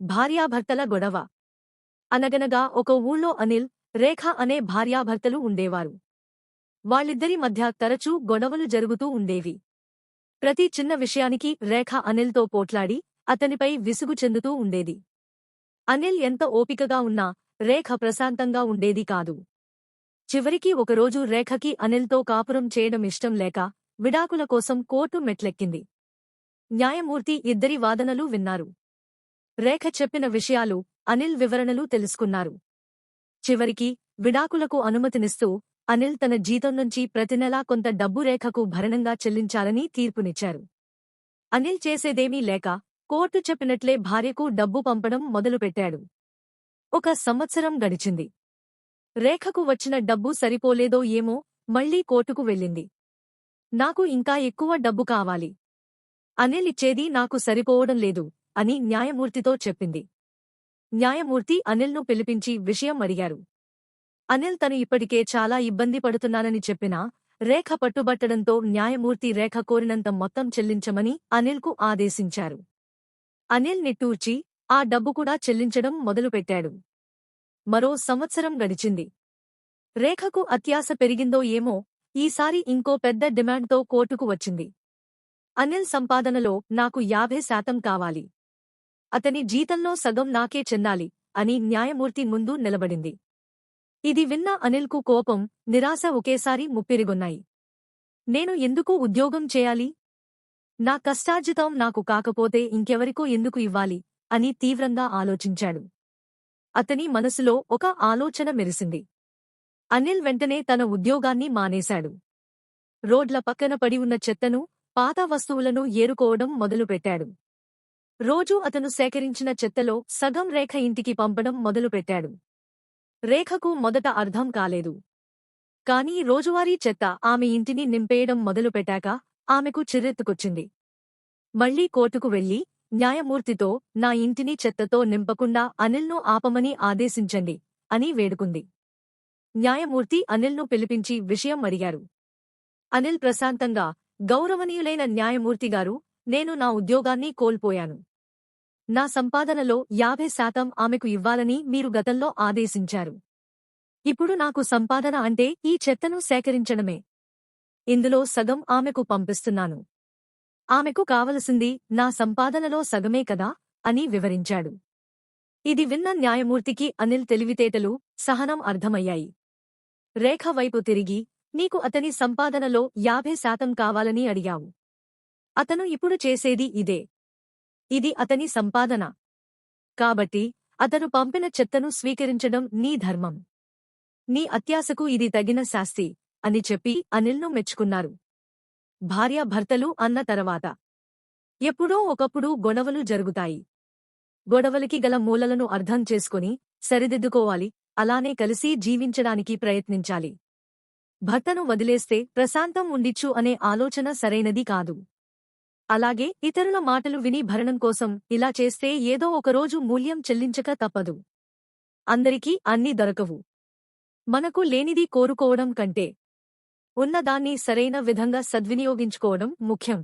భార్యాభర్తల గొడవ. అనగనగా ఒక ఊళ్ళో అనిల్, రేఖ అనే భార్యాభర్తలు ఉండేవారు. వాళ్ళిద్దరి మధ్య తరచూ గొడవలు జరుగుతూ ఉండేవి. ప్రతి చిన్న విషయానికి రేఖ అనిల్తో పోట్లాడి అతనిపై విసుగు చెందుతూ ఉండేది. అనిల్ ఎంత ఓపికగా ఉన్నా రేఖ ప్రశాంతంగా ఉండేది కాదు. చివరికి ఒకరోజు రేఖకి అనిల్తో కాపురం చేయడం ఇష్టం లేక విడాకుల కోసం కోర్టు మెట్లెక్కింది. న్యాయమూర్తి ఇద్దరి వాదనలు విన్నారు. రేఖ చెప్పిన విషయాలు, అనిల్ వివరణలు తెలుసుకున్నారు. చివరికి విడాకులకు అనుమతినిస్తూ అనిల్ తన జీతం నుంచి ప్రతినెలా కొంత డబ్బు రేఖకు భరణంగా చెల్లించాలని తీర్పునిచ్చారు. అనిల్ చేసేదేమీ లేక కోర్టు చెప్పినట్లే భార్యకు డబ్బు పంపడం మొదలుపెట్టాడు. 1 సంవత్సరం గడిచింది. రేఖకు వచ్చిన డబ్బు సరిపోలేదో ఏమో మళ్లీ కోర్టుకు వెళ్ళింది. నాకు ఇంకా ఎక్కువ డబ్బు కావాలి. అనిల్ ఇచ్చేది నాకు సరిపోవడం లేదు అని న్యాయమూర్తితో చెప్పింది. న్యాయమూర్తి అనిల్ను పిలిపించి విషయం అడిగారు. అనిల్ తను ఇప్పటికే చాలా ఇబ్బంది పడుతున్నానని చెప్పినా రేఖ పట్టుబట్టడంతో న్యాయమూర్తి రేఖ కోరినంత మొత్తం చెల్లించమని అనిల్కు ఆదేశించారు. అనిల్ నిట్టూర్చి ఆ డబ్బు కూడా చెల్లించడం మొదలుపెట్టాడు. మరో సంవత్సరం గడిచింది. రేఖకు అత్యాశ పెరిగిందో ఏమో ఈసారి ఇంకో పెద్ద డిమాండ్తో కోర్టుకు వచ్చింది. అనిల్ సంపాదనలో నాకు 50% కావాలి. అతని జీతంలో సగం నాకే చెందాలి అని న్యాయమూర్తి ముందు నిలబడింది. ఇది విన్న అనిల్కు కోపం, నిరాశ ఒకేసారి ముప్పిరిగొన్నాయి. నేను ఎందుకు ఉద్యోగం చేయాలి? నా కష్టార్జితం నాకు కాకపోతే ఇంకెవరికో ఎందుకు ఇవ్వాలి అని తీవ్రంగా ఆలోచించాడు. అతని మనసులో ఒక ఆలోచన మెరిసింది. అనిల్ వెంటనే తన ఉద్యోగాన్ని మానేశాడు. రోడ్ల పక్కన పడి ఉన్న చెత్తను, పాత వస్తువులను ఏరుకోవడం మొదలుపెట్టాడు. రోజూ అతను సేకరించిన చెత్తలో సగం రేఖ ఇంటికి పంపడం మొదలుపెట్టాడు. రేఖకు మొదట అర్థం కాలేదు. కానీ రోజువారీ చెత్త ఆమె ఇంటిని నింపేయడం మొదలుపెట్టాక ఆమెకు చిర్రెత్తుకొచ్చింది. మళ్లీ కోర్టుకు వెళ్లి న్యాయమూర్తితో నా ఇంటిని చెత్తతో నింపకుండా అనిల్ను ఆపమని ఆదేశించండి అని వేడుకుంది. న్యాయమూర్తి అనిల్ను పిలిపించి విషయం అడిగారు. అనిల్ ప్రశాంతంగా, గౌరవనీయులైన న్యాయమూర్తిగారు, నేను నా ఉద్యోగాన్ని కోల్పోయాను. నా సంపాదనలో 50% ఆమెకు ఇవ్వాలని మీరు గతంలో ఆదేశించారు. ఇప్పుడు నాకు సంపాదన అంటే ఈ చెత్తను సేకరించడమే. ఇందులో సగం ఆమెకు పంపిస్తున్నాను. ఆమెకు కావలసింది నా సంపాదనలో సగమే కదా అని వివరించాడు. ఇది విన్న న్యాయమూర్తికి అనిల్ తెలివితేటలు, సహనం అర్థమయ్యాయి. రేఖ వైపు తిరిగి, నీకు అతని సంపాదనలో 50% కావాలని అడిగావు. అతను ఇప్పుడు చేసేది ఇదే. ఇది అతని సంపాదన. కాబట్టి అతను పంపిన చెత్తను స్వీకరించడం నీ ధర్మం. నీ అత్యాశకు ఇది తగిన శాస్తి అని చెప్పి అనిల్ను మెచ్చుకున్నారు. భార్యాభర్తలు అన్న తర్వాత ఎప్పుడో ఒకప్పుడు గొడవలు జరుగుతాయి. గొడవలకి గల మూలలను అర్థం చేసుకుని సరిదిద్దుకోవాలి. అలానే కలిసి జీవించడానికి ప్రయత్నించాలి. భర్తను వదిలేస్తే ప్రశాంతం ఉండిచ్చు అనే ఆలోచన సరైనది కాదు. అలాగే ఇతరుల మాటలు విని భరణం కోసం ఇలా చేస్తే ఏదో ఒకరోజు మూల్యం చెల్లించక తప్పదు. అందరికీ అన్నీ దొరకవు. మనకు లేనిది కోరుకోవడం కంటే ఉన్నదాన్ని సరైన విధంగా సద్వినియోగించుకోవడం ముఖ్యం.